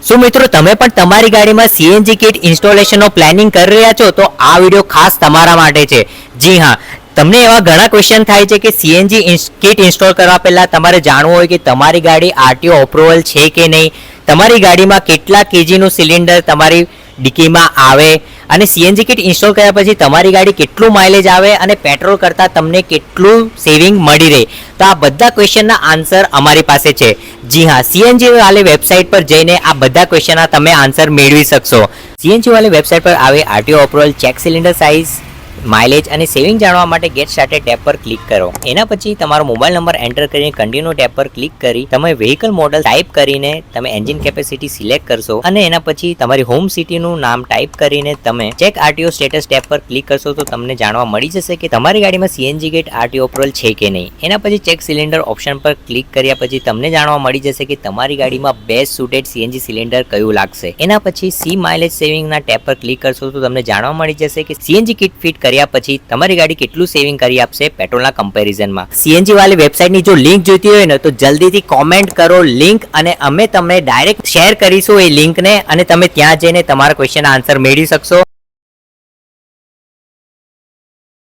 શું મિત્રો તમે પણ તમારી ગાડીમાં સીએનજી કિટ ઇન્સ્ટોલેશનનો પ્લાનિંગ કરી રહ્યા છો તો આ વિડીયો ખાસ તમારા માટે છે। જી હા, તમને એવા ઘણા ક્વેશ્ચન થાય છે કે સીએનજી કિટ ઇન્સ્ટોલ કરવા પહેલાં તમારે જાણવું હોય કે તમારી ગાડી આરટીઓ અપ્રુવલ છે કે નહીં, તમારી ગાડીમાં કેટલા કેજીનું સિલિન્ડર તમારી ડિક્કીમાં આવે અને સીએનજી કિટ ઇન્સ્ટોલ કર્યા પછી તમારી ગાડી કેટલું માઇલેજ આવે અને પેટ્રોલ કરતાં તમને કેટલું સેવિંગ મળી રહે, તો આ બધા ક્વેશ્ચનના આન્સર અમારી પાસે છે। જી હા, સીએનજી વાળી વેબસાઇટ પર જઈને આ બધા ક્વેશ્ચનના તમે આન્સર મેળવી શકશો। સીએનજી વાળી વેબસાઇટ પર આવે RTO approval, check cylinder size, mileage અને સેવિંગ જાણવા માટે ગેટ સ્ટાર્ટેડ ટેબ પર ક્લિક કરો। એના પછી તમારો મોબાઈલ નંબર એન્ટર કરીને કન્ટિન્યુ ટેબ પર ક્લિક કરી તમે વ્હીકલ મોડલ ટાઈપ કરીને તમે એન્જિન કેપેસિટી સિલેક્ટ કરશો અને એના પછી તમારી હોમ સિટીનું નામ ટાઈપ કરીને તમે ચેક આરટીઓ સ્ટેટસ ટેબ પર ક્લિક કરશો તો તમને જાણવા મળી જશે કે તમારી ગાડીમાં સીએનજી ગેટ આરટીઓ અપ્રુવલ છે કે નહીં। એના પછી ચેક સિલિન્ડર ઓપ્શન પર ક્લિક કર્યા પછી તમને જાણવા મળી જશે કે તમારી ગાડીમાં બેસ્ટ સુટેડ સીએનજી સિલિન્ડર કયું લાગશે। એના પછી સી માઇલેજ સેવિંગના ટેબ પર ક્લિક કરશો તો તમને જાણવા મળી જશે કે સીએનજી કિટ ફિટ કર્યા પછી તમારી ગાડી કેટલું સેવિંગ કરી આપશે પેટ્રોલના કમ્પેરિઝનમાં। સીએનજી વાળી વેબસાઇટની જો લિંક જોઈતી હોય ને તો જલ્દીથી કોમેન્ટ કરો લિંક, અને અમે તમને ડાયરેક્ટ શેર કરીશું એ લિંકને અને તમે ત્યાં જઈને તમારા ક્વેશ્ચનના આન્સર મેળવી શકશો।